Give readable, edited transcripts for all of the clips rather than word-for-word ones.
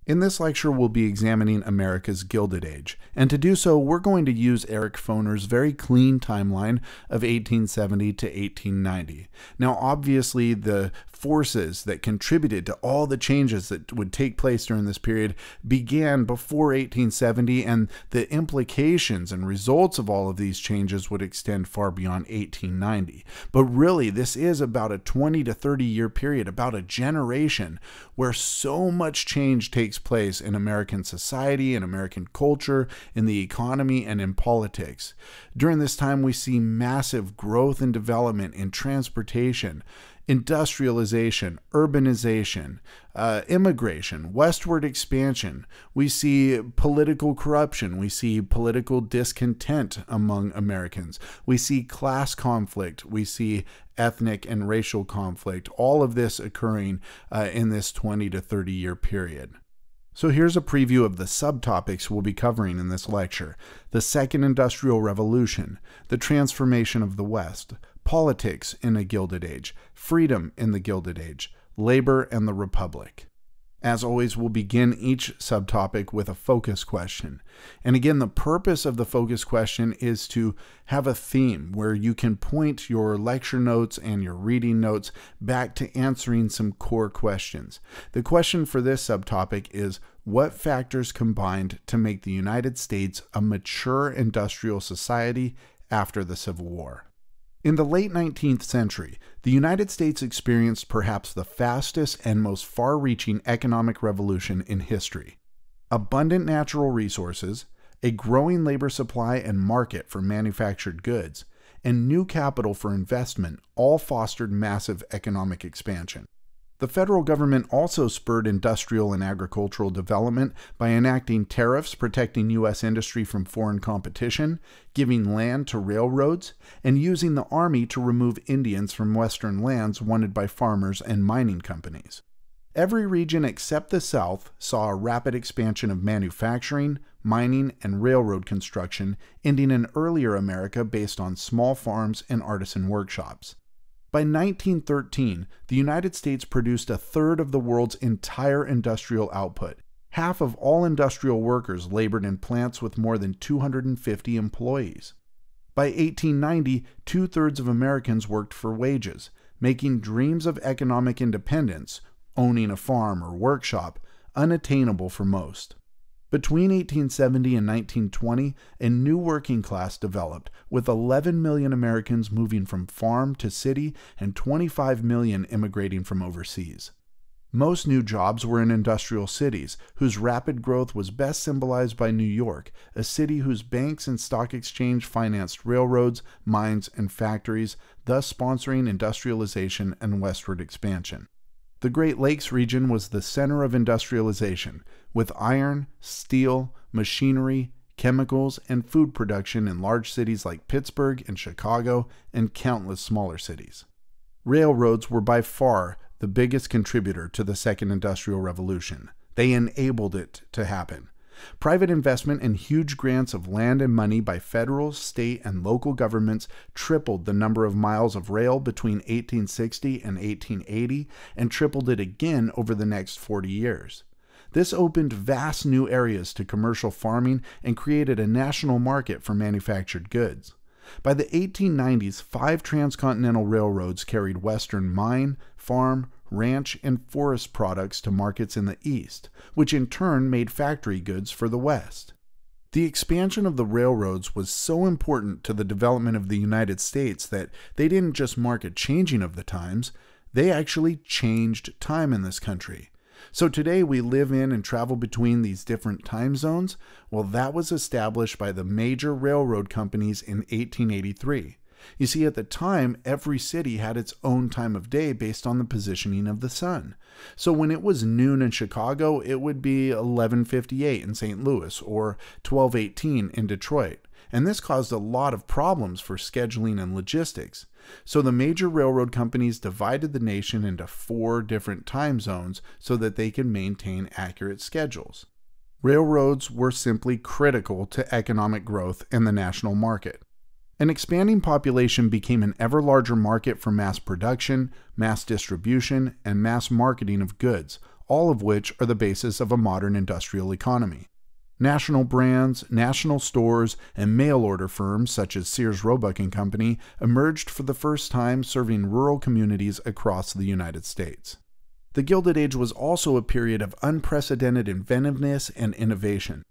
In this lecture, we'll be examining America's Gilded Age, and to do so, we're going to use Eric Foner's very clean timeline of 1870 to 1890. Now, obviously, the forces that contributed to all the changes that would take place during this period began before 1870, and the implications and results of all of these changes would extend far beyond 1890. But really, this is about a 20 to 30 year period, about a generation, where so much change takes place in American society, in American culture, in the economy, and in politics. During this time, we see massive growth and development in transportation, industrialization, urbanization, immigration, westward expansion. We see political corruption. We see political discontent among Americans. We see class conflict. We see ethnic and racial conflict. All of this occurring in this 20 to 30 year period. So here's a preview of the subtopics we'll be covering in this lecture: the Second Industrial Revolution, the transformation of the West, politics in a Gilded Age, freedom in the Gilded Age, labor and the Republic. As always, we'll begin each subtopic with a focus question. And again, the purpose of the focus question is to have a theme where you can point your lecture notes and your reading notes back to answering some core questions. The question for this subtopic is, what factors combined to make the United States a mature industrial society after the Civil War? In the late 19th century, the United States experienced perhaps the fastest and most far-reaching economic revolution in history. Abundant natural resources, a growing labor supply and market for manufactured goods, and new capital for investment all fostered massive economic expansion. The federal government also spurred industrial and agricultural development by enacting tariffs protecting U.S. industry from foreign competition, giving land to railroads, and using the army to remove Indians from western lands wanted by farmers and mining companies. Every region except the South saw a rapid expansion of manufacturing, mining, and railroad construction, ending an earlier America based on small farms and artisan workshops. By 1913, the United States produced a third of the world's entire industrial output. Half of all industrial workers labored in plants with more than 250 employees. By 1890, two-thirds of Americans worked for wages, making dreams of economic independence, owning a farm or workshop, unattainable for most. Between 1870 and 1920, a new working class developed, with 11 million Americans moving from farm to city and 25 million immigrating from overseas. Most new jobs were in industrial cities, whose rapid growth was best symbolized by New York, a city whose banks and stock exchange financed railroads, mines, and factories, thus sponsoring industrialization and westward expansion. The Great Lakes region was the center of industrialization, with iron, steel, machinery, chemicals, and food production in large cities like Pittsburgh and Chicago and countless smaller cities. Railroads were by far the biggest contributor to the Second Industrial Revolution. They enabled it to happen. Private investment and huge grants of land and money by federal, state, and local governments tripled the number of miles of rail between 1860 and 1880 and tripled it again over the next 40 years. This opened vast new areas to commercial farming and created a national market for manufactured goods. By the 1890s, 5 transcontinental railroads carried western mine, farm, ranch, and forest products to markets in the East, which in turn made factory goods for the West. The expansion of the railroads was so important to the development of the United States that they didn't just mark a changing of the times, they actually changed time in this country. So today we live in and travel between these different time zones. Well, that was established by the major railroad companies in 1883. You see, at the time, every city had its own time of day based on the positioning of the sun. So when it was noon in Chicago, it would be 11:58 in St. Louis or 12:18 in Detroit. And this caused a lot of problems for scheduling and logistics. So the major railroad companies divided the nation into 4 different time zones so that they could maintain accurate schedules. Railroads were simply critical to economic growth in the national market. An expanding population became an ever larger market for mass production, mass distribution, and mass marketing of goods, all of which are the basis of a modern industrial economy. National brands, national stores, and mail-order firms such as Sears Roebuck & Company emerged for the first time, serving rural communities across the United States. The Gilded Age was also a period of unprecedented inventiveness and innovation.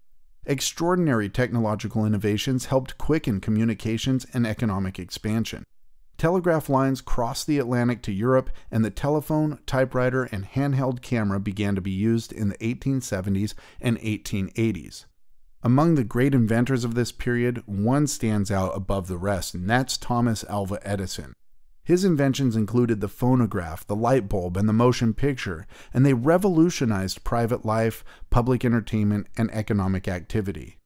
Extraordinary technological innovations helped quicken communications and economic expansion. Telegraph lines crossed the Atlantic to Europe, and the telephone, typewriter, and handheld camera began to be used in the 1870s and 1880s. Among the great inventors of this period, one stands out above the rest, and that's Thomas Alva Edison. His inventions included the phonograph, the light bulb, and the motion picture, and they revolutionized private life, public entertainment, and economic activity.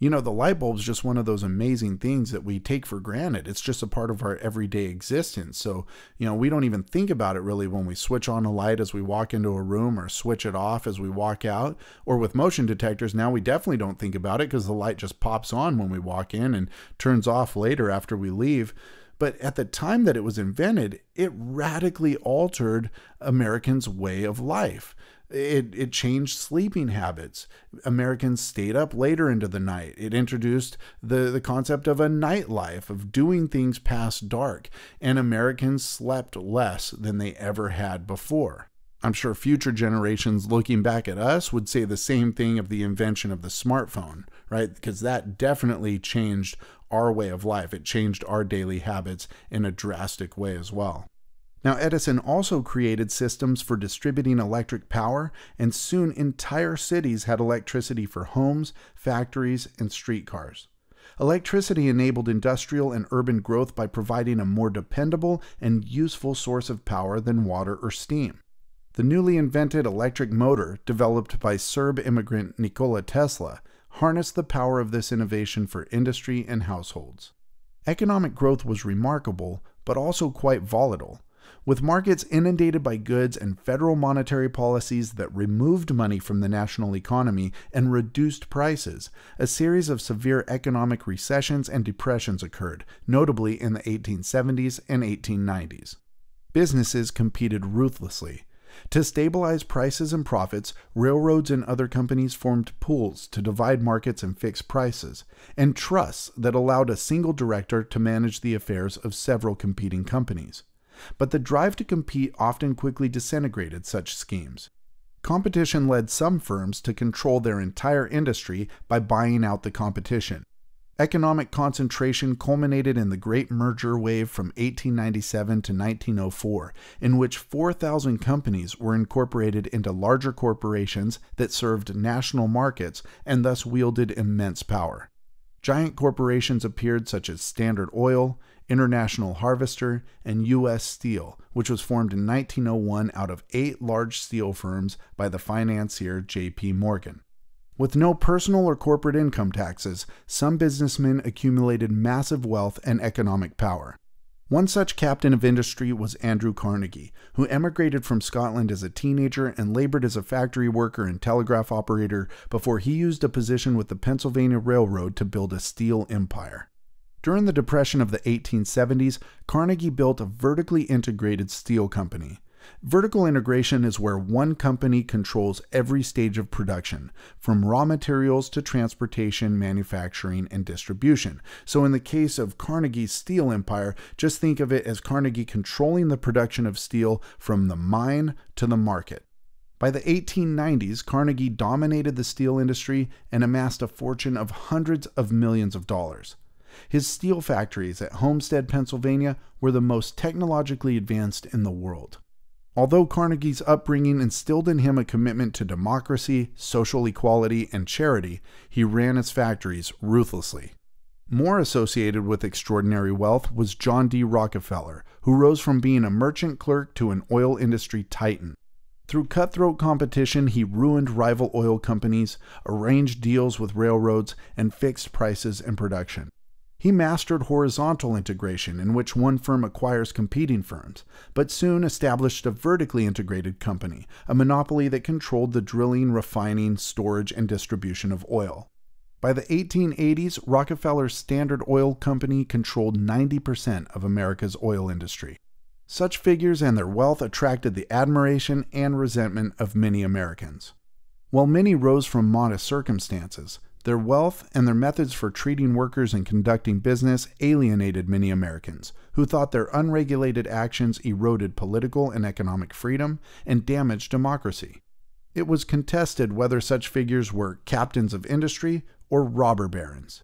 You know, the light bulb is just one of those amazing things that we take for granted. It's just a part of our everyday existence. So, we don't even think about it really when we switch on a light as we walk into a room or switch it off as we walk out. Or with motion detectors, now we definitely don't think about it because the light just pops on when we walk in and turns off later after we leave. But at the time that it was invented, it radically altered Americans' way of life. It changed sleeping habits. Americans stayed up later into the night. It introduced the concept of a nightlife, of doing things past dark, and Americans slept less than they ever had before. I'm sure future generations looking back at us would say the same thing of the invention of the smartphone, right? Because that definitely changed our way of life. It changed our daily habits in a drastic way as well. Now, Edison also created systems for distributing electric power, and soon entire cities had electricity for homes, factories, and streetcars. Electricity enabled industrial and urban growth by providing a more dependable and useful source of power than water or steam. The newly invented electric motor, developed by Serb immigrant Nikola Tesla, harnessed the power of this innovation for industry and households. Economic growth was remarkable, but also quite volatile. With markets inundated by goods and federal monetary policies that removed money from the national economy and reduced prices, a series of severe economic recessions and depressions occurred, notably in the 1870s and 1890s. Businesses competed ruthlessly. To stabilize prices and profits, railroads and other companies formed pools to divide markets and fix prices, and trusts that allowed a single director to manage the affairs of several competing companies. But the drive to compete often quickly disintegrated such schemes. Competition led some firms to control their entire industry by buying out the competition. Economic concentration culminated in the Great Merger Wave from 1897 to 1904, in which 4,000 companies were incorporated into larger corporations that served national markets and thus wielded immense power. Giant corporations appeared such as Standard Oil, International Harvester, and U.S. Steel, which was formed in 1901 out of 8 large steel firms by the financier J.P. Morgan. With no personal or corporate income taxes, some businessmen accumulated massive wealth and economic power. One such captain of industry was Andrew Carnegie, who emigrated from Scotland as a teenager and labored as a factory worker and telegraph operator before he used a position with the Pennsylvania Railroad to build a steel empire. During the Depression of the 1870s, Carnegie built a vertically integrated steel company. Vertical integration is where one company controls every stage of production, from raw materials to transportation, manufacturing, and distribution. So in the case of Carnegie's steel empire, just think of it as Carnegie controlling the production of steel from the mine to the market. By the 1890s, Carnegie dominated the steel industry and amassed a fortune of hundreds of millions of dollars. His steel factories at Homestead, Pennsylvania, were the most technologically advanced in the world. Although Carnegie's upbringing instilled in him a commitment to democracy, social equality, and charity, he ran his factories ruthlessly. More associated with extraordinary wealth was John D. Rockefeller, who rose from being a merchant clerk to an oil industry titan. Through cutthroat competition, he ruined rival oil companies, arranged deals with railroads, and fixed prices and production. He mastered horizontal integration, in which one firm acquires competing firms, but soon established a vertically integrated company, a monopoly that controlled the drilling, refining, storage, and distribution of oil. By the 1880s, Rockefeller's Standard Oil Company controlled 90% of America's oil industry. Such figures and their wealth attracted the admiration and resentment of many Americans. While many rose from modest circumstances, their wealth and their methods for treating workers and conducting business alienated many Americans, who thought their unregulated actions eroded political and economic freedom and damaged democracy. It was contested whether such figures were captains of industry or robber barons.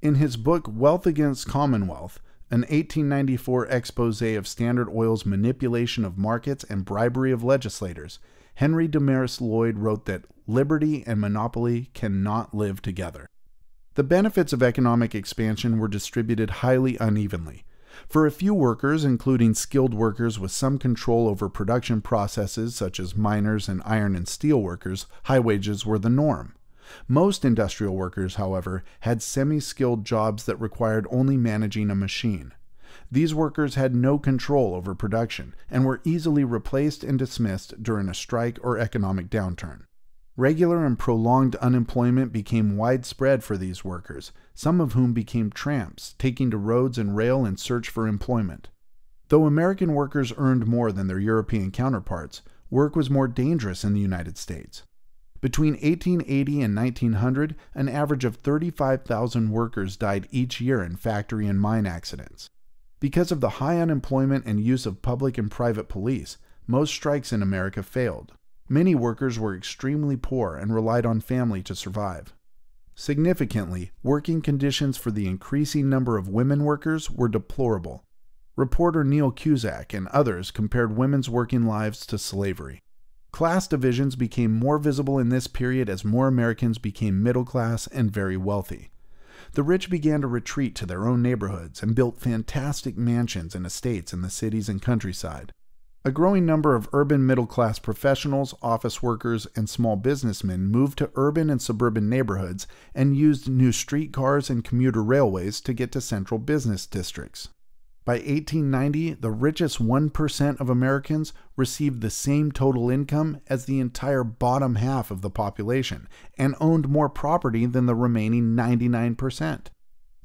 In his book Wealth Against Commonwealth, an 1894 expose of Standard Oil's manipulation of markets and bribery of legislators, Henry Damaris Lloyd wrote that liberty and monopoly cannot live together. The benefits of economic expansion were distributed highly unevenly. For a few workers, including skilled workers with some control over production processes such as miners and iron and steel workers, high wages were the norm. Most industrial workers, however, had semi-skilled jobs that required only managing a machine. These workers had no control over production and were easily replaced and dismissed during a strike or economic downturn. Regular and prolonged unemployment became widespread for these workers, some of whom became tramps, taking to roads and rail in search for employment. Though American workers earned more than their European counterparts, work was more dangerous in the United States. Between 1880 and 1900, an average of 35,000 workers died each year in factory and mine accidents. Because of the high unemployment and use of public and private police, most strikes in America failed. Many workers were extremely poor and relied on family to survive. Significantly, working conditions for the increasing number of women workers were deplorable. Reporter Neil Cusack and others compared women's working lives to slavery. Class divisions became more visible in this period as more Americans became middle class and very wealthy. The rich began to retreat to their own neighborhoods and built fantastic mansions and estates in the cities and countryside. A growing number of urban middle-class professionals, office workers, and small businessmen moved to urban and suburban neighborhoods and used new streetcars and commuter railways to get to central business districts. By 1890, the richest 1% of Americans received the same total income as the entire bottom half of the population and owned more property than the remaining 99%.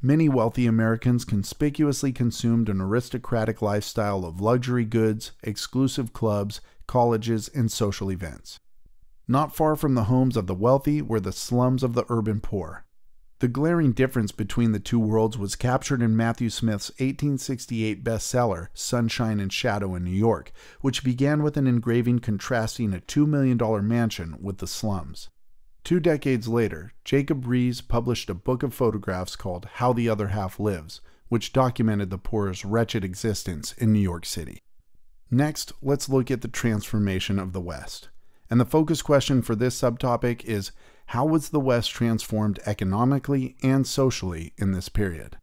Many wealthy Americans conspicuously consumed an aristocratic lifestyle of luxury goods, exclusive clubs, colleges, and social events. Not far from the homes of the wealthy were the slums of the urban poor. The glaring difference between the two worlds was captured in Matthew Smith's 1868 bestseller, Sunshine and Shadow in New York, which began with an engraving contrasting a $2 million mansion with the slums. 2 decades later, Jacob Riis published a book of photographs called How the Other Half Lives, which documented the poor's wretched existence in New York City. Next, let's look at the transformation of the West. And the focus question for this subtopic is, how was the West transformed economically and socially in this period?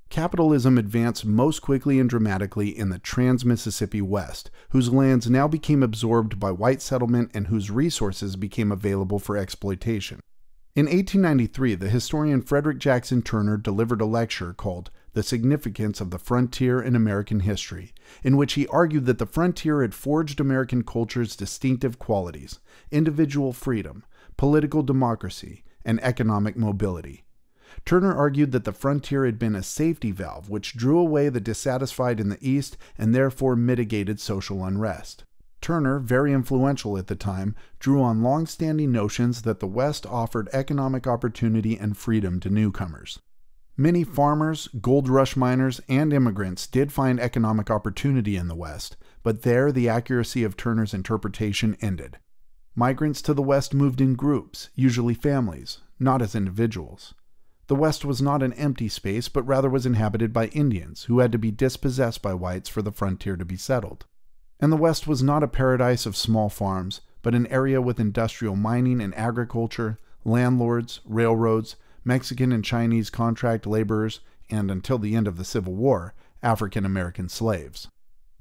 Capitalism advanced most quickly and dramatically in the Trans-Mississippi West, whose lands now became absorbed by white settlement and whose resources became available for exploitation. In 1893, the historian Frederick Jackson Turner delivered a lecture called The Significance of the Frontier in American History, in which he argued that the frontier had forged American culture's distinctive qualities: individual freedom, political democracy, and economic mobility. Turner argued that the frontier had been a safety valve which drew away the dissatisfied in the East and therefore mitigated social unrest. Turner, very influential at the time, drew on long-standing notions that the West offered economic opportunity and freedom to newcomers. Many farmers, gold rush miners, and immigrants did find economic opportunity in the West, but there the accuracy of Turner's interpretation ended. Migrants to the West moved in groups, usually families, not as individuals. The West was not an empty space, but rather was inhabited by Indians, who had to be dispossessed by whites for the frontier to be settled. And the West was not a paradise of small farms, but an area with industrial mining and agriculture, landlords, railroads, Mexican and Chinese contract laborers, and until the end of the Civil War, African American slaves.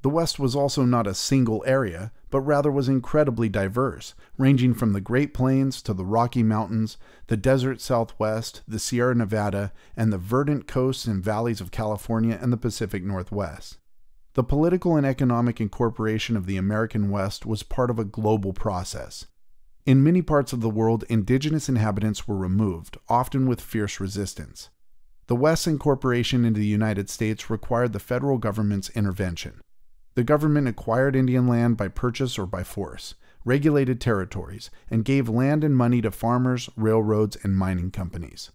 The West was also not a single area, but rather was incredibly diverse, ranging from the Great Plains to the Rocky Mountains, the desert Southwest, the Sierra Nevada, and the verdant coasts and valleys of California and the Pacific Northwest. The political and economic incorporation of the American West was part of a global process. In many parts of the world, indigenous inhabitants were removed, often with fierce resistance. The West's incorporation into the United States required the federal government's intervention. The government acquired Indian land by purchase or by force, regulated territories, and gave land and money to farmers, railroads, and mining companies.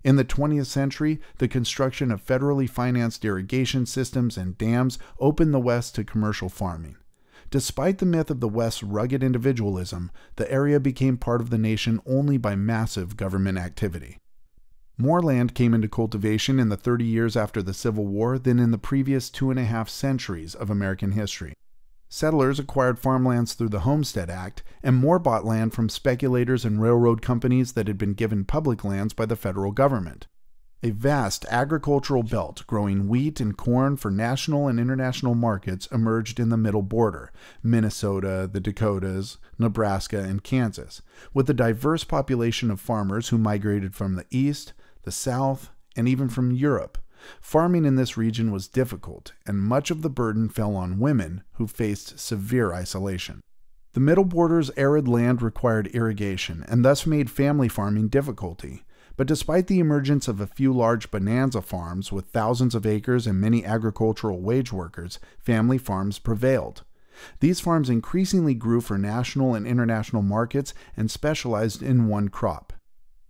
In the 20th century, the construction of federally financed irrigation systems and dams opened the West to commercial farming. Despite the myth of the West's rugged individualism, the area became part of the nation only by massive government activity. More land came into cultivation in the 30 years after the Civil War than in the previous 2.5 centuries of American history. Settlers acquired farmlands through the Homestead Act, and more bought land from speculators and railroad companies that had been given public lands by the federal government. A vast agricultural belt growing wheat and corn for national and international markets emerged in the middle border, Minnesota, the Dakotas, Nebraska, and Kansas, with a diverse population of farmers who migrated from the East, the South, and even from Europe. Farming in this region was difficult, and much of the burden fell on women who faced severe isolation. The middle border's arid land required irrigation, and thus made family farming difficulty. But despite the emergence of a few large bonanza farms with thousands of acres and many agricultural wage workers, family farms prevailed. These farms increasingly grew for national and international markets and specialized in one crop.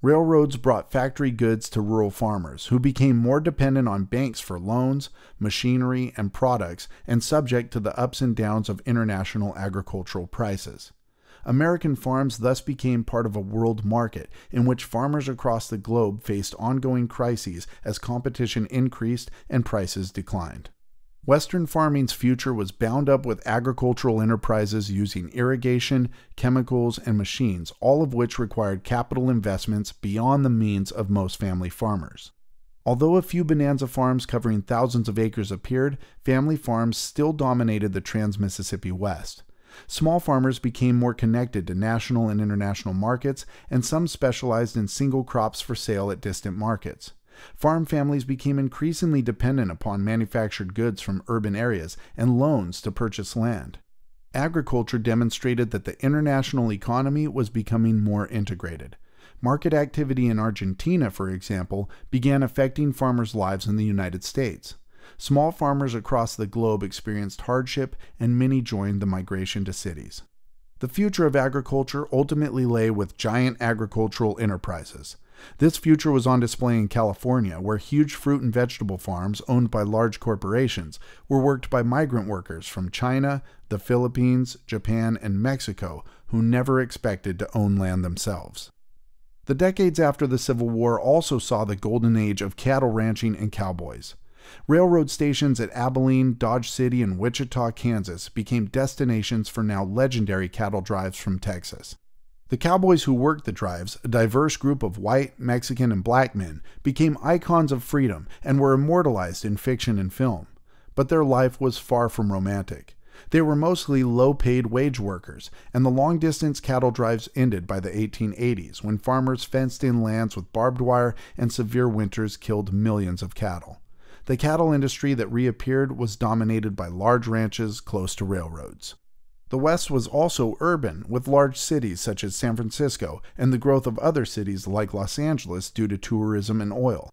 Railroads brought factory goods to rural farmers, who became more dependent on banks for loans, machinery, and products, and subject to the ups and downs of international agricultural prices. American farms thus became part of a world market in which farmers across the globe faced ongoing crises as competition increased and prices declined. Western farming's future was bound up with agricultural enterprises using irrigation, chemicals, and machines, all of which required capital investments beyond the means of most family farmers. Although a few bonanza farms covering thousands of acres appeared, family farms still dominated the Trans-Mississippi West. Small farmers became more connected to national and international markets, and some specialized in single crops for sale at distant markets. Farm families became increasingly dependent upon manufactured goods from urban areas and loans to purchase land. Agriculture demonstrated that the international economy was becoming more integrated. Market activity in Argentina, for example, began affecting farmers' lives in the United States. Small farmers across the globe experienced hardship, and many joined the migration to cities. The future of agriculture ultimately lay with giant agricultural enterprises. This future was on display in California, where huge fruit and vegetable farms owned by large corporations were worked by migrant workers from China, the Philippines, Japan, and Mexico, who never expected to own land themselves. The decades after the Civil War also saw the golden age of cattle ranching and cowboys. Railroad stations at Abilene, Dodge City, and Wichita, Kansas became destinations for now legendary cattle drives from Texas. The cowboys who worked the drives, a diverse group of white, Mexican, and black men, became icons of freedom and were immortalized in fiction and film. But their life was far from romantic. They were mostly low-paid wage workers, and the long-distance cattle drives ended by the 1880s when farmers fenced in lands with barbed wire and severe winters killed millions of cattle. The cattle industry that reappeared was dominated by large ranches close to railroads. The West was also urban, with large cities such as San Francisco and the growth of other cities like Los Angeles due to tourism and oil.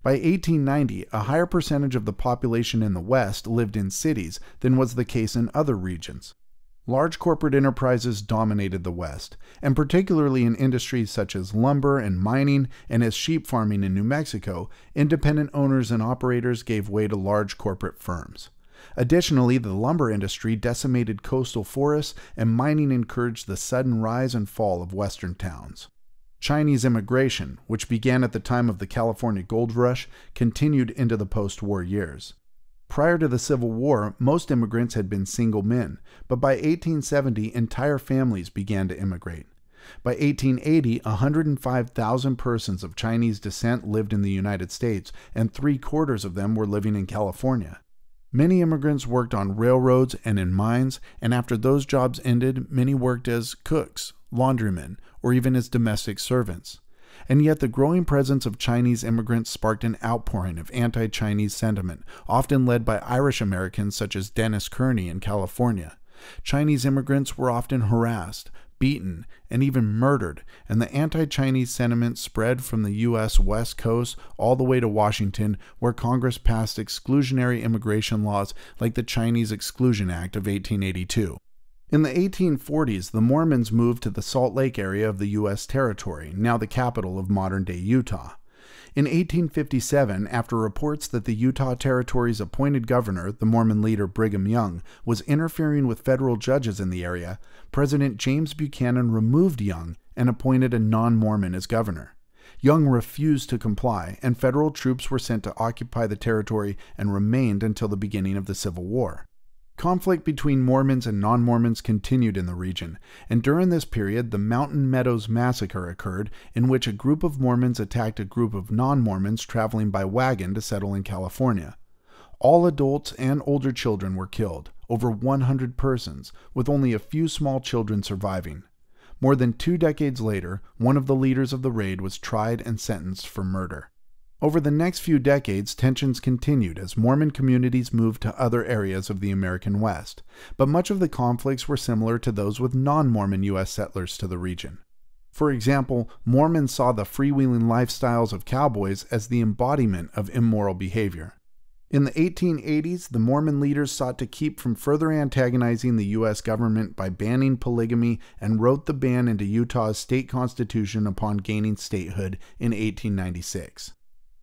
By 1890, a higher percentage of the population in the West lived in cities than was the case in other regions. Large corporate enterprises dominated the West, and particularly in industries such as lumber and mining and as sheep farming in New Mexico, independent owners and operators gave way to large corporate firms. Additionally, the lumber industry decimated coastal forests, and mining encouraged the sudden rise and fall of western towns. Chinese immigration, which began at the time of the California Gold Rush, continued into the post-war years. Prior to the Civil War, most immigrants had been single men, but by 1870, entire families began to immigrate. By 1880, 105,000 persons of Chinese descent lived in the United States, and 3/4 of them were living in California. Many immigrants worked on railroads and in mines, and after those jobs ended, many worked as cooks, laundrymen, or even as domestic servants. And yet the growing presence of Chinese immigrants sparked an outpouring of anti-Chinese sentiment, often led by Irish Americans such as Dennis Kearney in California. Chinese immigrants were often harassed, beaten, and even murdered, and the anti-Chinese sentiment spread from the U.S. West Coast all the way to Washington, where Congress passed exclusionary immigration laws like the Chinese Exclusion Act of 1882. In the 1840s, the Mormons moved to the Salt Lake area of the U.S. territory, now the capital of modern-day Utah. In 1857, after reports that the Utah Territory's appointed governor, the Mormon leader Brigham Young, was interfering with federal judges in the area, President James Buchanan removed Young and appointed a non-Mormon as governor. Young refused to comply, and federal troops were sent to occupy the territory and remained until the beginning of the Civil War. Conflict between Mormons and non-Mormons continued in the region, and during this period the Mountain Meadows Massacre occurred, in which a group of Mormons attacked a group of non-Mormons traveling by wagon to settle in California. All adults and older children were killed, over 100 persons, with only a few small children surviving. More than 2 decades later, one of the leaders of the raid was tried and sentenced for murder. Over the next few decades, tensions continued as Mormon communities moved to other areas of the American West, but much of the conflicts were similar to those with non-Mormon U.S. settlers to the region. For example, Mormons saw the freewheeling lifestyles of cowboys as the embodiment of immoral behavior. In the 1880s, the Mormon leaders sought to keep from further antagonizing the U.S. government by banning polygamy and wrote the ban into Utah's state constitution upon gaining statehood in 1896.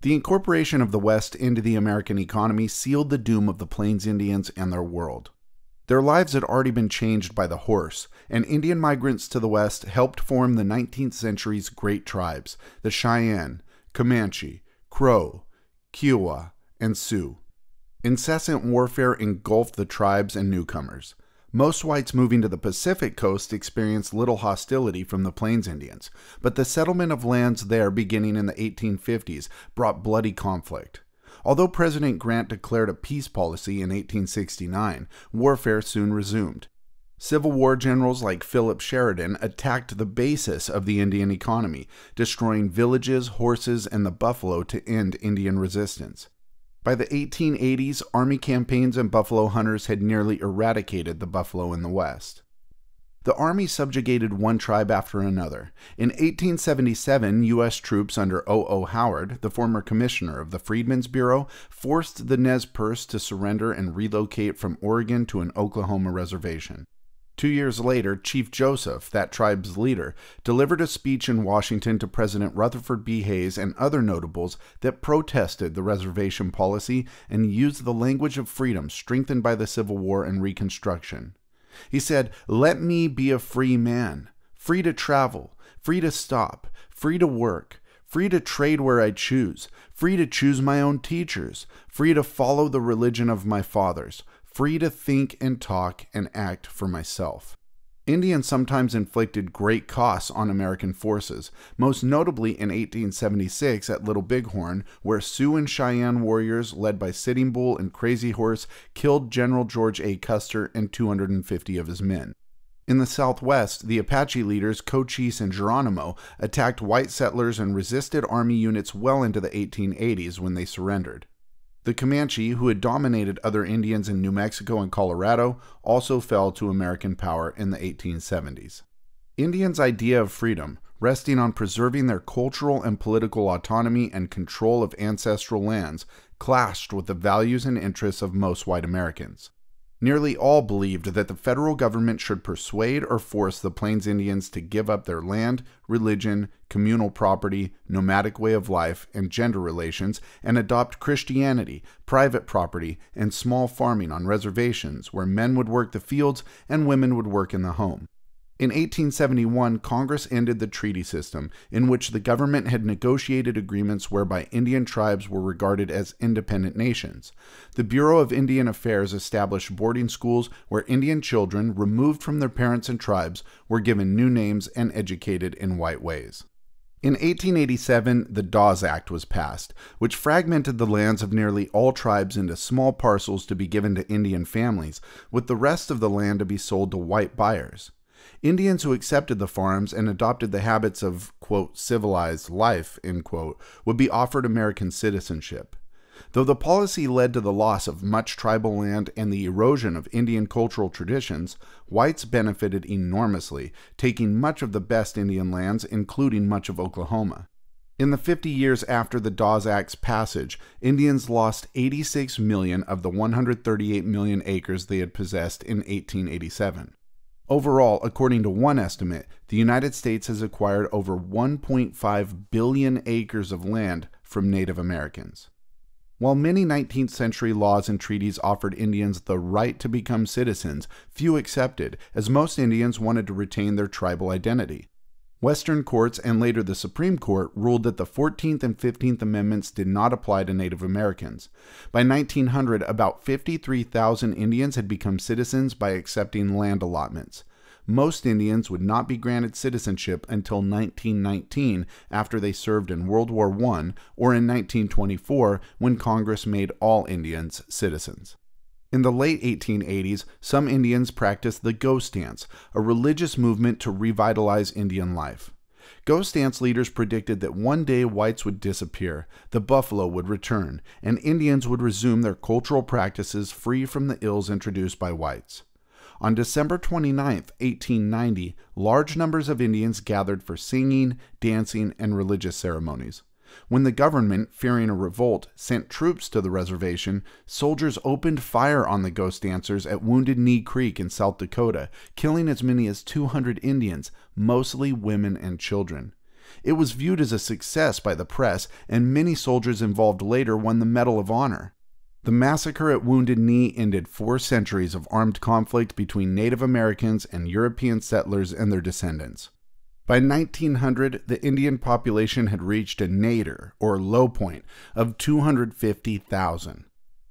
The incorporation of the West into the American economy sealed the doom of the Plains Indians and their world. Their lives had already been changed by the horse, and Indian migrants to the West helped form the 19th century's great tribes, the Cheyenne, Comanche, Crow, Kiowa, and Sioux. Incessant warfare engulfed the tribes and newcomers. Most whites moving to the Pacific coast experienced little hostility from the Plains Indians, but the settlement of lands there beginning in the 1850s brought bloody conflict. Although President Grant declared a peace policy in 1869, warfare soon resumed. Civil War generals like Philip Sheridan attacked the basis of the Indian economy, destroying villages, horses, and the buffalo to end Indian resistance. By the 1880s, army campaigns and buffalo hunters had nearly eradicated the buffalo in the West. The army subjugated one tribe after another. In 1877, U.S. troops under O.O. Howard, the former commissioner of the Freedmen's Bureau, forced the Nez Perce to surrender and relocate from Oregon to an Oklahoma reservation. 2 years later, Chief Joseph, that tribe's leader, delivered a speech in Washington to President Rutherford B. Hayes and other notables that protested the reservation policy and used the language of freedom strengthened by the Civil War and Reconstruction. He said, "Let me be a free man, free to travel, free to stop, free to work, free to trade where I choose, free to choose my own teachers, free to follow the religion of my fathers, free to think and talk and act for myself." Indians sometimes inflicted great costs on American forces, most notably in 1876 at Little Bighorn, where Sioux and Cheyenne warriors led by Sitting Bull and Crazy Horse killed General George A. Custer and 250 of his men. In the Southwest, the Apache leaders Cochise and Geronimo attacked white settlers and resisted army units well into the 1880s when they surrendered. The Comanche, who had dominated other Indians in New Mexico and Colorado, also fell to American power in the 1870s. Indians' idea of freedom, resting on preserving their cultural and political autonomy and control of ancestral lands, clashed with the values and interests of most white Americans. Nearly all believed that the federal government should persuade or force the Plains Indians to give up their land, religion, communal property, nomadic way of life, and gender relations, and adopt Christianity, private property, and small farming on reservations where men would work the fields and women would work in the home. In 1871, Congress ended the treaty system, in which the government had negotiated agreements whereby Indian tribes were regarded as independent nations. The Bureau of Indian Affairs established boarding schools where Indian children, removed from their parents and tribes, were given new names and educated in white ways. In 1887, the Dawes Act was passed, which fragmented the lands of nearly all tribes into small parcels to be given to Indian families, with the rest of the land to be sold to white buyers. Indians who accepted the farms and adopted the habits of, quote, civilized life, end quote, would be offered American citizenship. Though the policy led to the loss of much tribal land and the erosion of Indian cultural traditions, whites benefited enormously, taking much of the best Indian lands, including much of Oklahoma. In the 50 years after the Dawes Act's passage, Indians lost 86 million of the 138 million acres they had possessed in 1887. Overall, according to one estimate, the United States has acquired over 1.5 billion acres of land from Native Americans. While many 19th century laws and treaties offered Indians the right to become citizens, few accepted, as most Indians wanted to retain their tribal identity. Western courts and later the Supreme Court ruled that the 14th and 15th Amendments did not apply to Native Americans. By 1900, about 53,000 Indians had become citizens by accepting land allotments. Most Indians would not be granted citizenship until 1919, after they served in World War I, or in 1924, when Congress made all Indians citizens. In the late 1880s, some Indians practiced the ghost dance, a religious movement to revitalize Indian life. Ghost dance leaders predicted that one day whites would disappear, the buffalo would return, and Indians would resume their cultural practices free from the ills introduced by whites. On December 29, 1890, large numbers of Indians gathered for singing, dancing, and religious ceremonies. When the government, fearing a revolt, sent troops to the reservation, soldiers opened fire on the ghost dancers at Wounded Knee Creek in South Dakota, killing as many as 200 Indians, mostly women and children. It was viewed as a success by the press, and many soldiers involved later won the Medal of Honor. The massacre at Wounded Knee ended 4 centuries of armed conflict between Native Americans and European settlers and their descendants. By 1900, the Indian population had reached a nadir, or low point, of 250,000.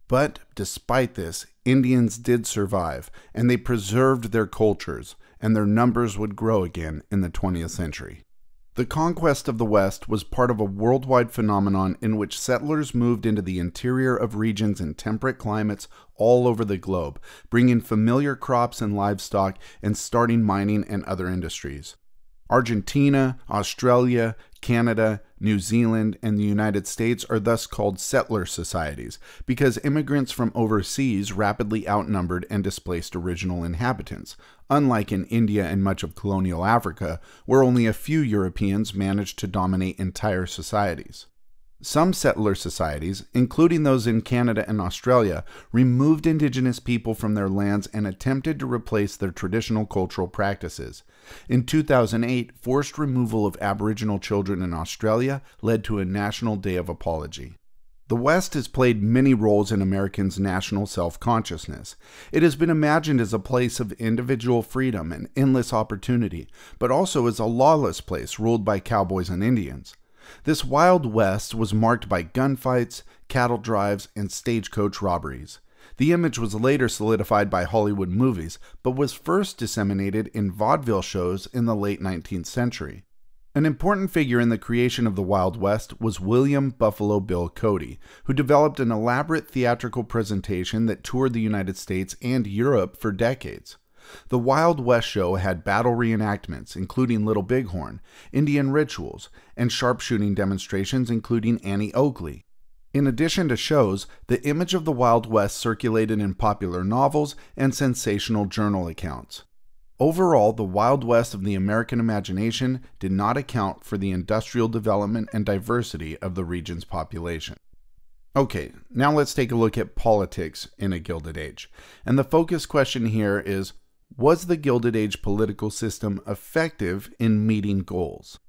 But despite this, Indians did survive, and they preserved their cultures, and their numbers would grow again in the 20th century. The conquest of the West was part of a worldwide phenomenon in which settlers moved into the interior of regions in temperate climates all over the globe, bringing familiar crops and livestock and starting mining and other industries. Argentina, Australia, Canada, New Zealand, and the United States are thus called settler societies because immigrants from overseas rapidly outnumbered and displaced original inhabitants, unlike in India and much of colonial Africa, where only a few Europeans managed to dominate entire societies. Some settler societies, including those in Canada and Australia, removed indigenous people from their lands and attempted to replace their traditional cultural practices. In 2008, forced removal of Aboriginal children in Australia led to a National Day of Apology. The West has played many roles in Americans' national self-consciousness. It has been imagined as a place of individual freedom and endless opportunity, but also as a lawless place ruled by cowboys and Indians. This Wild West was marked by gunfights, cattle drives, and stagecoach robberies. The image was later solidified by Hollywood movies, but was first disseminated in vaudeville shows in the late 19th century. An important figure in the creation of the Wild West was William Buffalo Bill Cody, who developed an elaborate theatrical presentation that toured the United States and Europe for decades. The Wild West show had battle reenactments, including Little Bighorn, Indian rituals, and sharpshooting demonstrations, including Annie Oakley. In addition to shows, the image of the Wild West circulated in popular novels and sensational journal accounts. Overall, the Wild West of the American imagination did not account for the industrial development and diversity of the region's population. Okay, now let's take a look at politics in a Gilded Age. And the focus question here is, was the Gilded Age political system effective in meeting goals?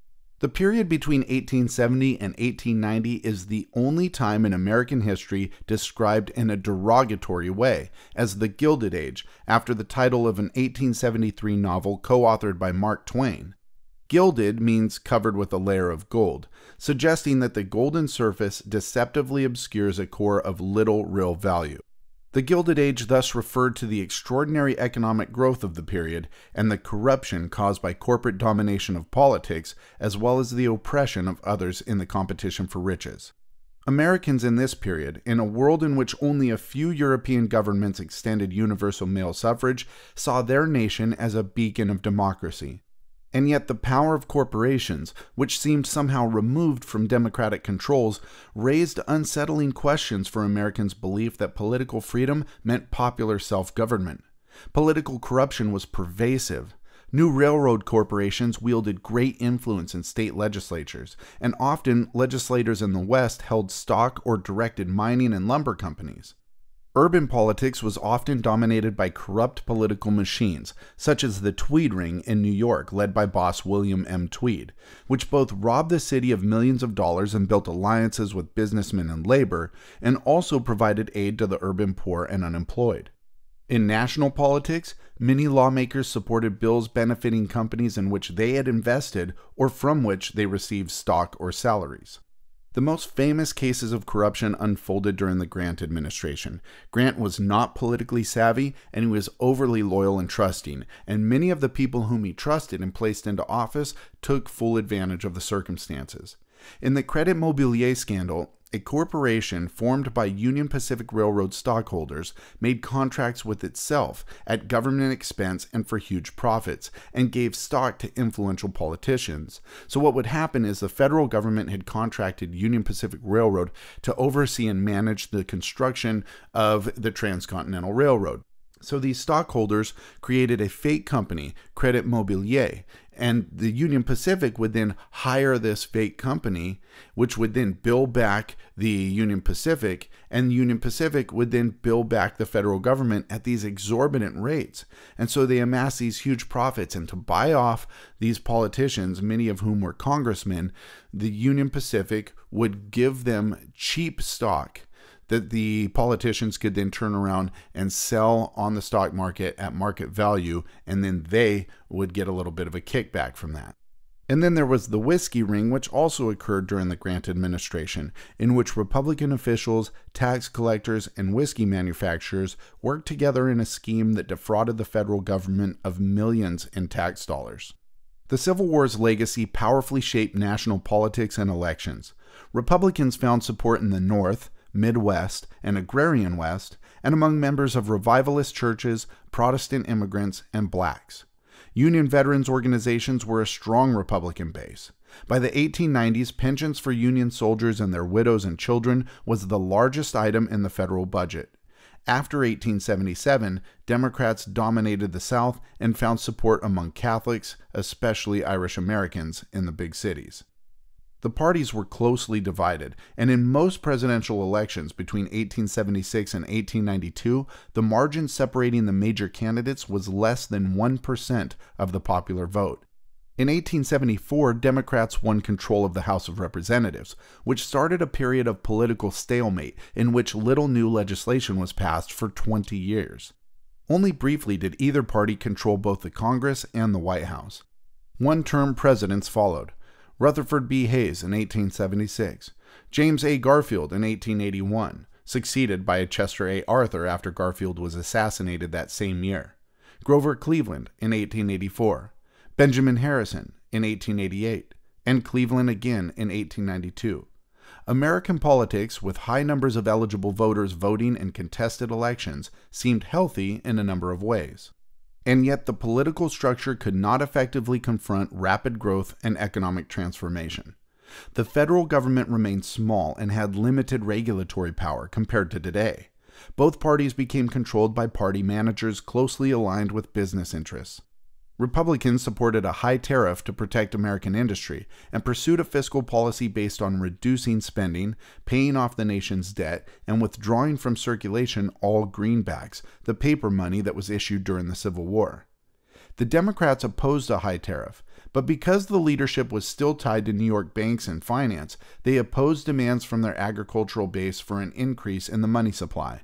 The period between 1870 and 1890 is the only time in American history described in a derogatory way as the Gilded Age, after the title of an 1873 novel co-authored by Mark Twain. Gilded means covered with a layer of gold, suggesting that the golden surface deceptively obscures a core of little real value. The Gilded Age thus referred to the extraordinary economic growth of the period and the corruption caused by corporate domination of politics, as well as the oppression of others in the competition for riches. Americans in this period, in a world in which only a few European governments extended universal male suffrage, saw their nation as a beacon of democracy. And yet the power of corporations, which seemed somehow removed from democratic controls, raised unsettling questions for Americans' belief that political freedom meant popular self-government. Political corruption was pervasive. New railroad corporations wielded great influence in state legislatures, and often legislators in the West held stock or directed mining and lumber companies. Urban politics was often dominated by corrupt political machines, such as the Tweed Ring in New York, led by boss William M. Tweed, which both robbed the city of millions of dollars and built alliances with businessmen and labor, and also provided aid to the urban poor and unemployed. In national politics, many lawmakers supported bills benefiting companies in which they had invested or from which they received stock or salaries. The most famous cases of corruption unfolded during the Grant administration. Grant was not politically savvy, and he was overly loyal and trusting, and many of the people whom he trusted and placed into office took full advantage of the circumstances. In the Credit Mobilier scandal, a corporation formed by Union Pacific Railroad stockholders made contracts with itself at government expense and for huge profits, and gave stock to influential politicians. So what would happen is the federal government had contracted Union Pacific Railroad to oversee and manage the construction of the Transcontinental Railroad. So these stockholders created a fake company, Credit Mobilier, and the Union Pacific would then hire this fake company, which would then bill back the Union Pacific, and Union Pacific would then bill back the federal government at these exorbitant rates. And so they amassed these huge profits, and to buy off these politicians, many of whom were congressmen, the Union Pacific would give them cheap stock that the politicians could then turn around and sell on the stock market at market value, and then they would get a little bit of a kickback from that. And then there was the whiskey ring, which also occurred during the Grant administration, in which Republican officials, tax collectors, and whiskey manufacturers worked together in a scheme that defrauded the federal government of millions in tax dollars. The Civil War's legacy powerfully shaped national politics and elections. Republicans found support in the North, Midwest, and Agrarian West, and among members of revivalist churches, Protestant immigrants, and blacks. Union veterans organizations were a strong Republican base. By the 1890s, pensions for Union soldiers and their widows and children was the largest item in the federal budget. After 1877, Democrats dominated the South and found support among Catholics, especially Irish Americans, in the big cities. The parties were closely divided, and in most presidential elections between 1876 and 1892, the margin separating the major candidates was less than 1% of the popular vote. In 1874, Democrats won control of the House of Representatives, which started a period of political stalemate in which little new legislation was passed for 20 years. Only briefly did either party control both the Congress and the White House. One-term presidents followed. Rutherford B. Hayes in 1876, James A. Garfield in 1881, succeeded by Chester A. Arthur after Garfield was assassinated that same year, Grover Cleveland in 1884, Benjamin Harrison in 1888, and Cleveland again in 1892. American politics, with high numbers of eligible voters voting in contested elections, seemed healthy in a number of ways. And yet the political structure could not effectively confront rapid growth and economic transformation. The federal government remained small and had limited regulatory power compared to today. Both parties became controlled by party managers closely aligned with business interests. Republicans supported a high tariff to protect American industry and pursued a fiscal policy based on reducing spending, paying off the nation's debt, and withdrawing from circulation all greenbacks, the paper money that was issued during the Civil War. The Democrats opposed a high tariff, but because the leadership was still tied to New York banks and finance, they opposed demands from their agricultural base for an increase in the money supply.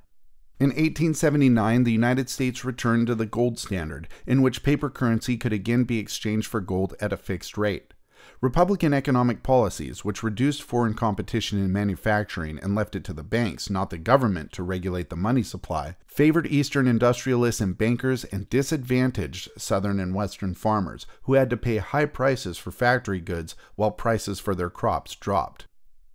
In 1879, the United States returned to the gold standard, in which paper currency could again be exchanged for gold at a fixed rate. Republican economic policies, which reduced foreign competition in manufacturing and left it to the banks, not the government, to regulate the money supply, favored Eastern industrialists and bankers and disadvantaged Southern and Western farmers, who had to pay high prices for factory goods while prices for their crops dropped.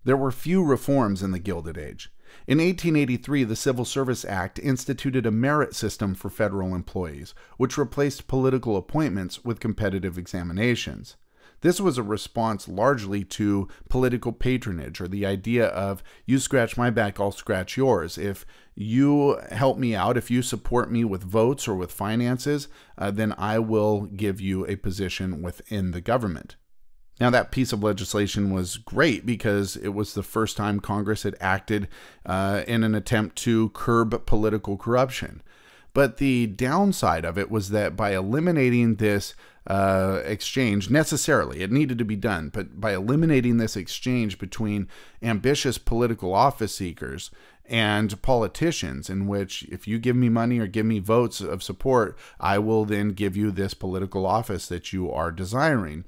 There were few reforms in the Gilded Age. In 1883, the Civil Service Act instituted a merit system for federal employees, which replaced political appointments with competitive examinations. This was a response largely to political patronage, or the idea of, you scratch my back, I'll scratch yours. If you help me out, if you support me with votes or with finances, then I will give you a position within the government. Now, that piece of legislation was great because it was the first time Congress had acted in an attempt to curb political corruption. But the downside of it was that by eliminating this exchange, necessarily, it needed to be done, but by eliminating this exchange between ambitious political office seekers and politicians, in which if you give me money or give me votes of support, I will then give you this political office that you are desiring.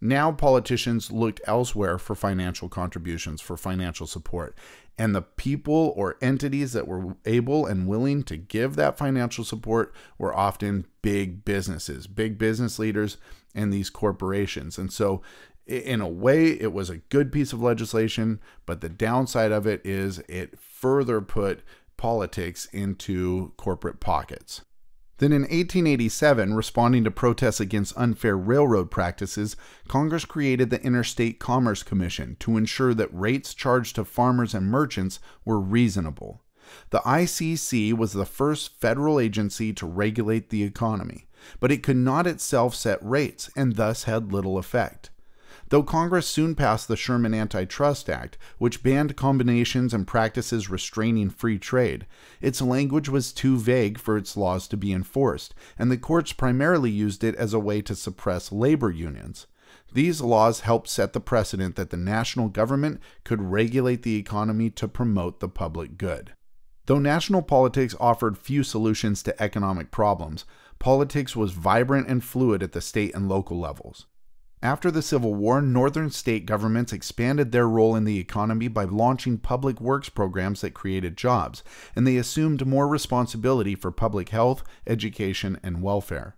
Now politicians looked elsewhere for financial contributions, for financial support. And the people or entities that were able and willing to give that financial support were often big businesses, big business leaders, and these corporations. And so in a way, it was a good piece of legislation, but the downside of it is it further put politics into corporate pockets. Then in 1887, responding to protests against unfair railroad practices, Congress created the Interstate Commerce Commission to ensure that rates charged to farmers and merchants were reasonable. The ICC was the first federal agency to regulate the economy, but it could not itself set rates and thus had little effect. Though Congress soon passed the Sherman Antitrust Act, which banned combinations and practices restraining free trade, its language was too vague for its laws to be enforced, and the courts primarily used it as a way to suppress labor unions. These laws helped set the precedent that the national government could regulate the economy to promote the public good. Though national politics offered few solutions to economic problems, politics was vibrant and fluid at the state and local levels. After the Civil War, northern state governments expanded their role in the economy by launching public works programs that created jobs, and they assumed more responsibility for public health, education, and welfare.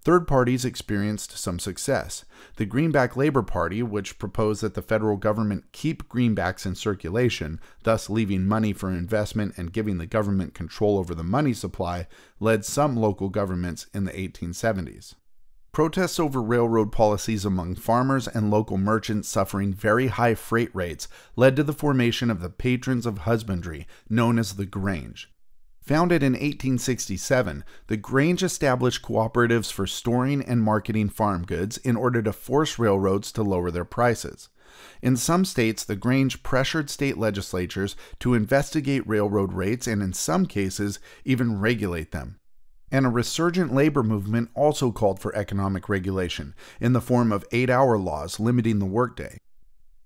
Third parties experienced some success. The Greenback Labor Party, which proposed that the federal government keep greenbacks in circulation, thus leaving money for investment and giving the government control over the money supply, led some local governments in the 1870s. Protests over railroad policies among farmers and local merchants suffering very high freight rates led to the formation of the Patrons of Husbandry, known as the Grange. Founded in 1867, the Grange established cooperatives for storing and marketing farm goods in order to force railroads to lower their prices. In some states, the Grange pressured state legislatures to investigate railroad rates and, in some cases, even regulate them. And a resurgent labor movement also called for economic regulation in the form of 8-hour laws limiting the workday.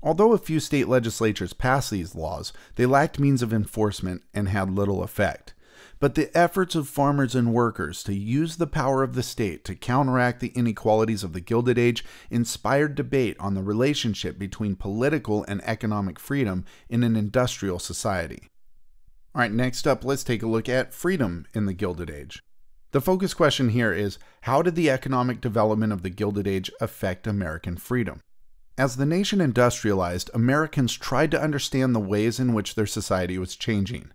Although a few state legislatures passed these laws, they lacked means of enforcement and had little effect. But the efforts of farmers and workers to use the power of the state to counteract the inequalities of the Gilded Age inspired debate on the relationship between political and economic freedom in an industrial society. All right, next up, let's take a look at freedom in the Gilded Age. The focus question here is, how did the economic development of the Gilded Age affect American freedom? As the nation industrialized, Americans tried to understand the ways in which their society was changing.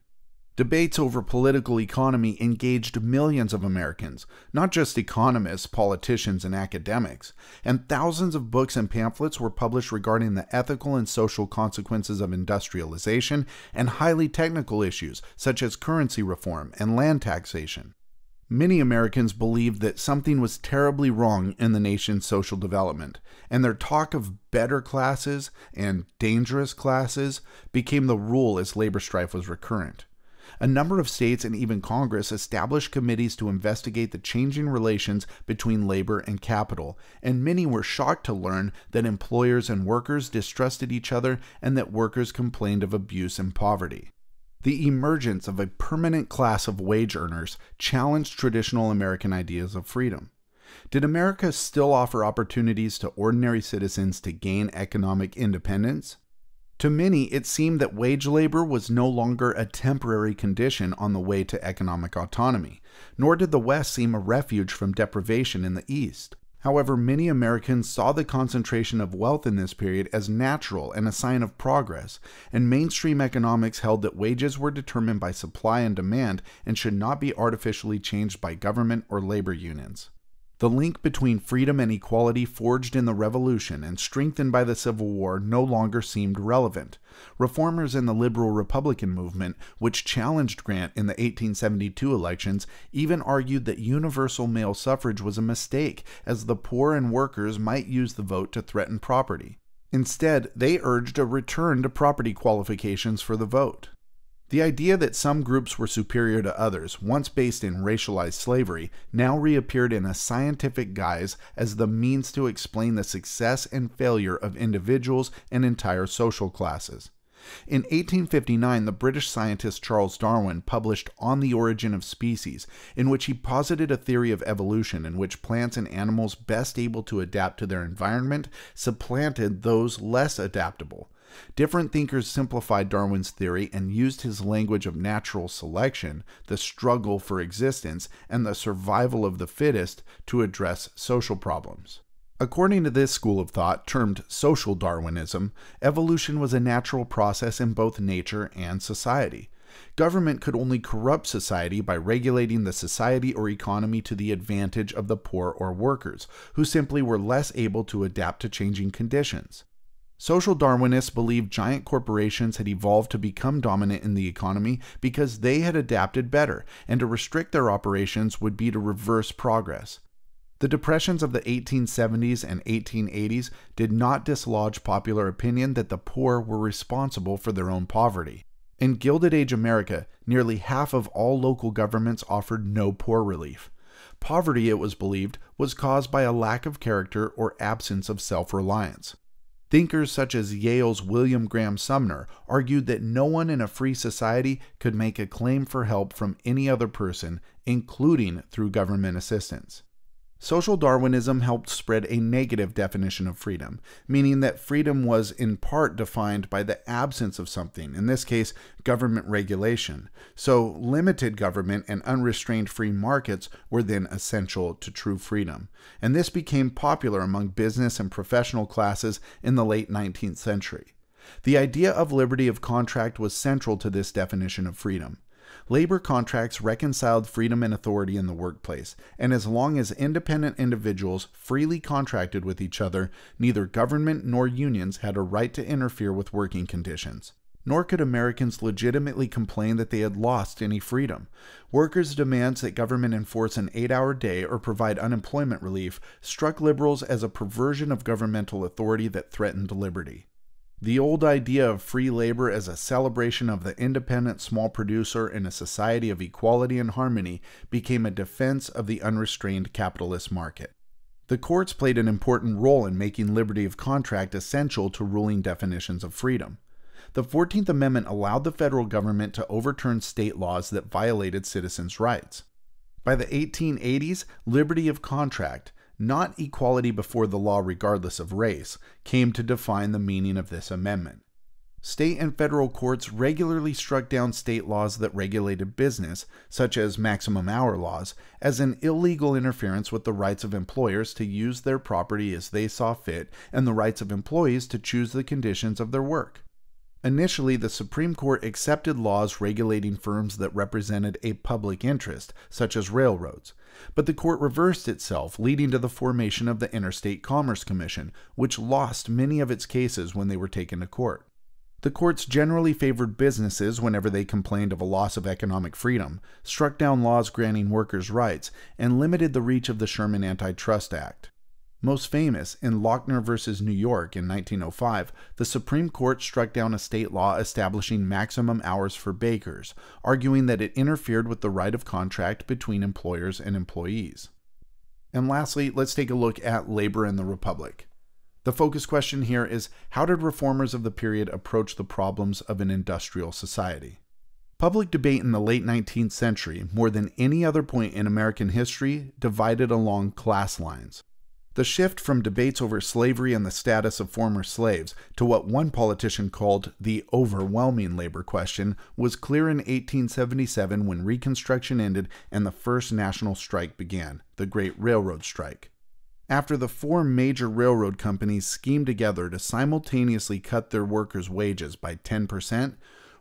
Debates over political economy engaged millions of Americans, not just economists, politicians, and academics, and thousands of books and pamphlets were published regarding the ethical and social consequences of industrialization and highly technical issues such as currency reform and land taxation. Many Americans believed that something was terribly wrong in the nation's social development, and their talk of better classes and dangerous classes became the rule as labor strife was recurrent. A number of states and even Congress established committees to investigate the changing relations between labor and capital, and many were shocked to learn that employers and workers distrusted each other and that workers complained of abuse and poverty. The emergence of a permanent class of wage earners challenged traditional American ideas of freedom. Did America still offer opportunities to ordinary citizens to gain economic independence? To many, it seemed that wage labor was no longer a temporary condition on the way to economic autonomy, nor did the West seem a refuge from deprivation in the East. However, many Americans saw the concentration of wealth in this period as natural and a sign of progress, and mainstream economics held that wages were determined by supply and demand and should not be artificially changed by government or labor unions. The link between freedom and equality forged in the Revolution and strengthened by the Civil War no longer seemed relevant. Reformers in the liberal Republican movement, which challenged Grant in the 1872 elections, even argued that universal male suffrage was a mistake, as the poor and workers might use the vote to threaten property. Instead, they urged a return to property qualifications for the vote. The idea that some groups were superior to others, once based in racialized slavery, now reappeared in a scientific guise as the means to explain the success and failure of individuals and entire social classes. In 1859, the British scientist Charles Darwin published On the Origin of Species, in which he posited a theory of evolution in which plants and animals best able to adapt to their environment supplanted those less adaptable. Different thinkers simplified Darwin's theory and used his language of natural selection, the struggle for existence, and the survival of the fittest to address social problems. According to this school of thought, termed social Darwinism, evolution was a natural process in both nature and society. Government could only corrupt society by regulating the society or economy to the advantage of the poor or workers, who simply were less able to adapt to changing conditions. Social Darwinists believed giant corporations had evolved to become dominant in the economy because they had adapted better, and to restrict their operations would be to reverse progress. The depressions of the 1870s and 1880s did not dislodge popular opinion that the poor were responsible for their own poverty. In Gilded Age America, nearly half of all local governments offered no poor relief. Poverty, it was believed, was caused by a lack of character or absence of self-reliance. Thinkers such as Yale's William Graham Sumner argued that no one in a free society could make a claim for help from any other person, including through government assistance. Social Darwinism helped spread a negative definition of freedom, meaning that freedom was in part defined by the absence of something, in this case, government regulation. So limited government and unrestrained free markets were then essential to true freedom. And this became popular among business and professional classes in the late 19th century. The idea of liberty of contract was central to this definition of freedom. Labor contracts reconciled freedom and authority in the workplace, and as long as independent individuals freely contracted with each other, neither government nor unions had a right to interfere with working conditions. Nor could Americans legitimately complain that they had lost any freedom. Workers' demands that government enforce an 8-hour day or provide unemployment relief struck liberals as a perversion of governmental authority that threatened liberty. The old idea of free labor as a celebration of the independent small producer in a society of equality and harmony became a defense of the unrestrained capitalist market. The courts played an important role in making liberty of contract essential to ruling definitions of freedom. The 14th Amendment allowed the federal government to overturn state laws that violated citizens' rights. By the 1880s, liberty of contract, not equality before the law regardless of race, came to define the meaning of this amendment. State and federal courts regularly struck down state laws that regulated business, such as maximum hour laws, as an illegal interference with the rights of employers to use their property as they saw fit and the rights of employees to choose the conditions of their work. Initially, the Supreme Court accepted laws regulating firms that represented a public interest, such as railroads, but the court reversed itself, leading to the formation of the Interstate Commerce Commission, which lost many of its cases when they were taken to court. The courts generally favored businesses whenever they complained of a loss of economic freedom, struck down laws granting workers' rights, and limited the reach of the Sherman Antitrust Act. Most famous, in Lochner v. New York in 1905, the Supreme Court struck down a state law establishing maximum hours for bakers, arguing that it interfered with the right of contract between employers and employees. And lastly, let's take a look at labor in the Republic. The focus question here is, how did reformers of the period approach the problems of an industrial society? Public debate in the late 19th century, more than any other point in American history, divided along class lines. The shift from debates over slavery and the status of former slaves to what one politician called the overwhelming labor question was clear in 1877 when Reconstruction ended and the first national strike began, the Great Railroad Strike. After the four major railroad companies schemed together to simultaneously cut their workers' wages by 10%,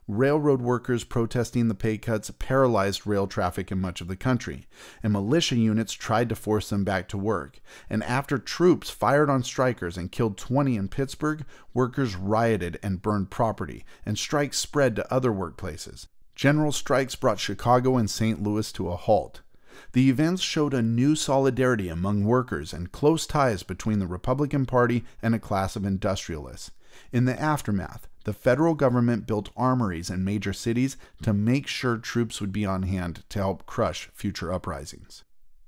railroad workers protesting the pay cuts paralyzed rail traffic in much of the country, and militia units tried to force them back to work. And after troops fired on strikers and killed 20 in Pittsburgh, workers rioted and burned property, and strikes spread to other workplaces. General strikes brought Chicago and St. Louis to a halt. The events showed a new solidarity among workers and close ties between the Republican Party and a class of industrialists. In the aftermath, the federal government built armories in major cities to make sure troops would be on hand to help crush future uprisings.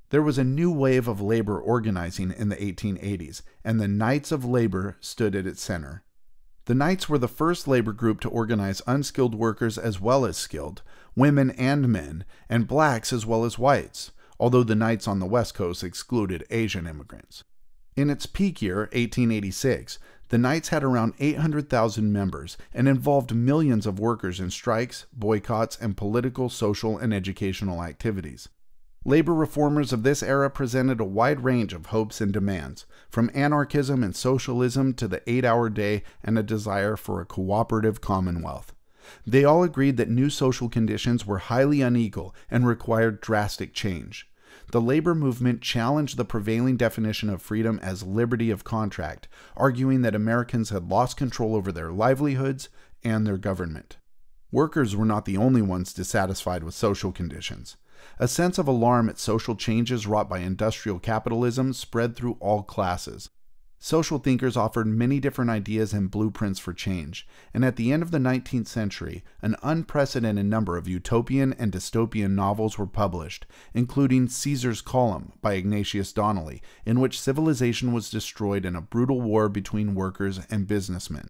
There was a new wave of labor organizing in the 1880s, and the Knights of Labor stood at its center. The Knights were the first labor group to organize unskilled workers as well as skilled, women and men, and blacks as well as whites, although the Knights on the West Coast excluded Asian immigrants. In its peak year, 1886, the Knights had around 800,000 members and involved millions of workers in strikes, boycotts, and political, social, and educational activities. Labor reformers of this era presented a wide range of hopes and demands, from anarchism and socialism to the 8-hour day and a desire for a cooperative commonwealth. They all agreed that new social conditions were highly unequal and required drastic change. The labor movement challenged the prevailing definition of freedom as liberty of contract, arguing that Americans had lost control over their livelihoods and their government. Workers were not the only ones dissatisfied with social conditions. A sense of alarm at social changes wrought by industrial capitalism spread through all classes. Social thinkers offered many different ideas and blueprints for change, and at the end of the 19th century, an unprecedented number of utopian and dystopian novels were published, including Caesar's Column by Ignatius Donnelly, in which civilization was destroyed in a brutal war between workers and businessmen.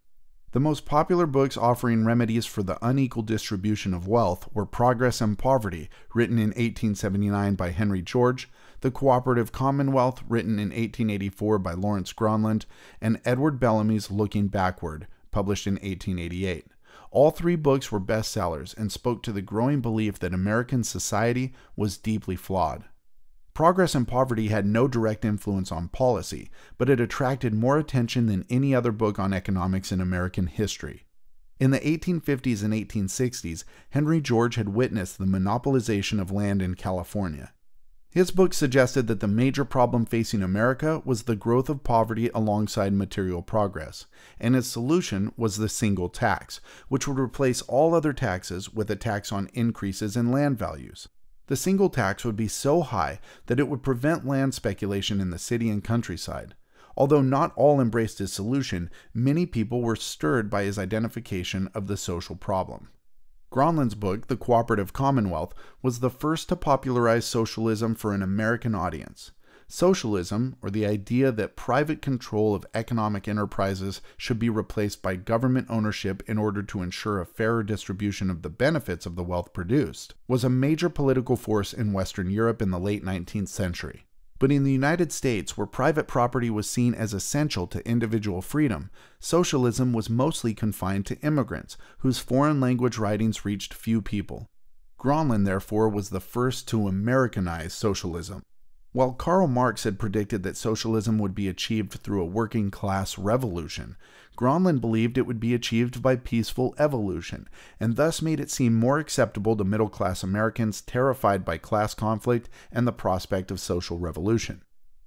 The most popular books offering remedies for the unequal distribution of wealth were Progress and Poverty, written in 1879 by Henry George, The Cooperative Commonwealth, written in 1884 by Lawrence Gronlund, and Edward Bellamy's Looking Backward, published in 1888. All three books were bestsellers and spoke to the growing belief that American society was deeply flawed. Progress and Poverty had no direct influence on policy, but it attracted more attention than any other book on economics in American history. In the 1850s and 1860s, Henry George had witnessed the monopolization of land in California. His book suggested that the major problem facing America was the growth of poverty alongside material progress, and his solution was the single tax, which would replace all other taxes with a tax on increases in land values. The single tax would be so high that it would prevent land speculation in the city and countryside. Although not all embraced his solution, many people were stirred by his identification of the social problem. Gronlund's book, The Cooperative Commonwealth, was the first to popularize socialism for an American audience. Socialism, or the idea that private control of economic enterprises should be replaced by government ownership in order to ensure a fairer distribution of the benefits of the wealth produced, was a major political force in Western Europe in the late 19th century. But in the United States, where private property was seen as essential to individual freedom, socialism was mostly confined to immigrants, whose foreign language writings reached few people. Gronlund, therefore, was the first to Americanize socialism. While Karl Marx had predicted that socialism would be achieved through a working-class revolution, Gronlund believed it would be achieved by peaceful evolution, and thus made it seem more acceptable to middle-class Americans terrified by class conflict and the prospect of social revolution.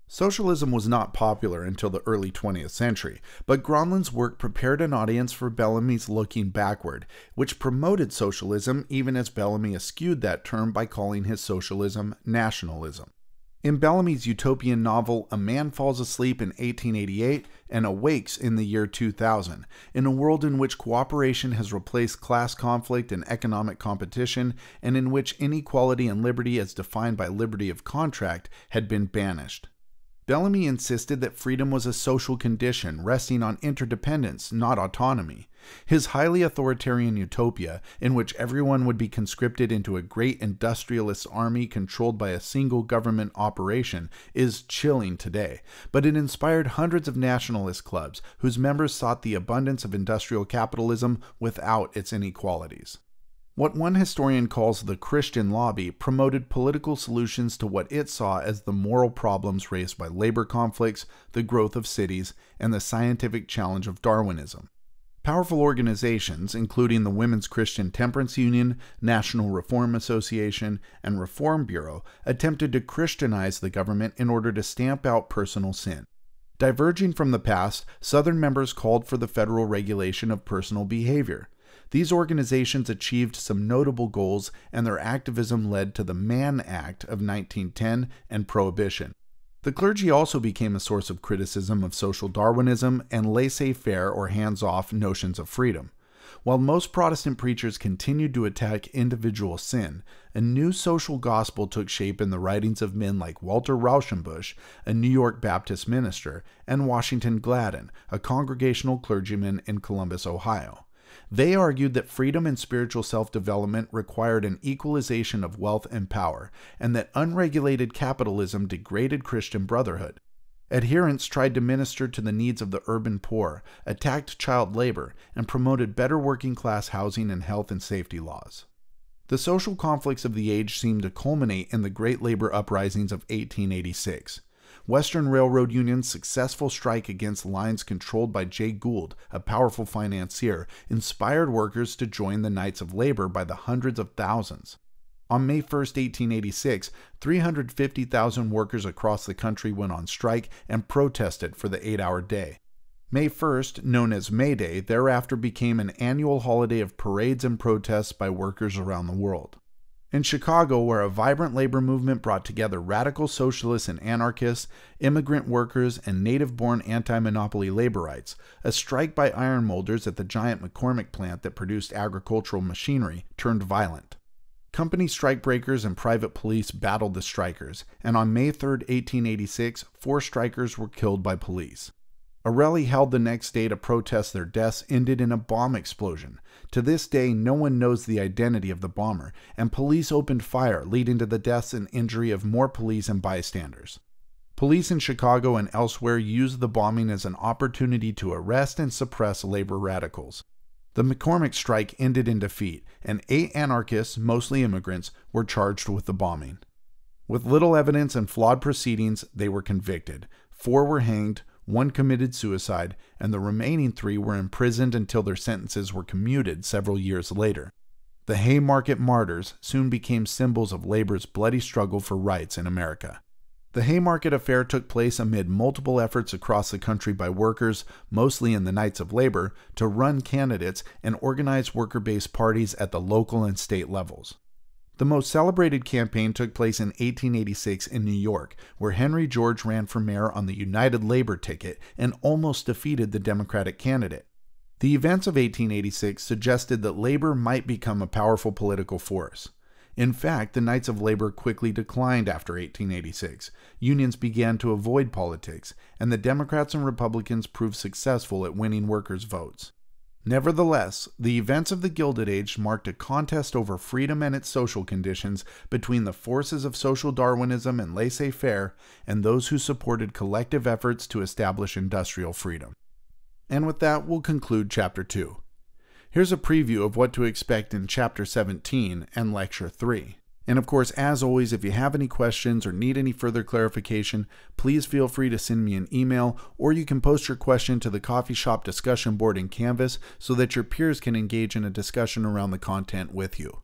Socialism was not popular until the early 20th century, but Gronlund's work prepared an audience for Bellamy's Looking Backward, which promoted socialism even as Bellamy eschewed that term by calling his socialism nationalism. In Bellamy's utopian novel, a man falls asleep in 1888 and awakes in the year 2000, in a world in which cooperation has replaced class conflict and economic competition, and in which inequality and liberty as defined by liberty of contract had been banished. Bellamy insisted that freedom was a social condition resting on interdependence, not autonomy. His highly authoritarian utopia, in which everyone would be conscripted into a great industrialist army controlled by a single government operation, is chilling today, but it inspired hundreds of nationalist clubs whose members sought the abundance of industrial capitalism without its inequalities. What one historian calls the Christian lobby promoted political solutions to what it saw as the moral problems raised by labor conflicts, the growth of cities, and the scientific challenge of Darwinism. Powerful organizations, including the Women's Christian Temperance Union, National Reform Association, and Reform Bureau, attempted to Christianize the government in order to stamp out personal sin. Diverging from the past, Southern members called for the federal regulation of personal behavior. These organizations achieved some notable goals, and their activism led to the Mann Act of 1910 and Prohibition. The clergy also became a source of criticism of social Darwinism and laissez-faire or hands-off notions of freedom. While most Protestant preachers continued to attack individual sin, a new social gospel took shape in the writings of men like Walter Rauschenbusch, a New York Baptist minister, and Washington Gladden, a congregational clergyman in Columbus, Ohio. They argued that freedom and spiritual self-development required an equalization of wealth and power, and that unregulated capitalism degraded Christian brotherhood. Adherents tried to minister to the needs of the urban poor, attacked child labor, and promoted better working-class housing and health and safety laws. The social conflicts of the age seemed to culminate in the Great Labor Uprisings of 1886. Western Railroad Union's successful strike against lines controlled by Jay Gould, a powerful financier, inspired workers to join the Knights of Labor by the hundreds of thousands. On May 1, 1886, 350,000 workers across the country went on strike and protested for the 8-hour day. May 1st, known as May Day, thereafter became an annual holiday of parades and protests by workers around the world. In Chicago, where a vibrant labor movement brought together radical socialists and anarchists, immigrant workers, and native-born anti-monopoly laborites, a strike by iron molders at the giant McCormick plant that produced agricultural machinery turned violent. Company strikebreakers and private police battled the strikers, and on May 3, 1886, 4 strikers were killed by police. A rally held the next day to protest their deaths ended in a bomb explosion. To this day, no one knows the identity of the bomber, and police opened fire, leading to the deaths and injury of more police and bystanders. Police in Chicago and elsewhere used the bombing as an opportunity to arrest and suppress labor radicals. The McCormick strike ended in defeat, and 8 anarchists, mostly immigrants, were charged with the bombing. With little evidence and flawed proceedings, they were convicted. 4 were hanged, 1 committed suicide, and the remaining 3 were imprisoned until their sentences were commuted several years later. The Haymarket martyrs soon became symbols of labor's bloody struggle for rights in America. The Haymarket affair took place amid multiple efforts across the country by workers, mostly in the Knights of Labor, to run candidates and organize worker-based parties at the local and state levels. The most celebrated campaign took place in 1886 in New York, where Henry George ran for mayor on the United Labor ticket and almost defeated the Democratic candidate. The events of 1886 suggested that labor might become a powerful political force. In fact, the Knights of Labor quickly declined after 1886. Unions began to avoid politics, and the Democrats and Republicans proved successful at winning workers' votes. Nevertheless, the events of the Gilded Age marked a contest over freedom and its social conditions between the forces of social Darwinism and laissez-faire and those who supported collective efforts to establish industrial freedom. And with that, we'll conclude Chapter 2. Here's a preview of what to expect in Chapter 17 and Lecture 3. And of course, as always, if you have any questions or need any further clarification, please feel free to send me an email, or you can post your question to the coffee shop discussion board in Canvas so that your peers can engage in a discussion around the content with you.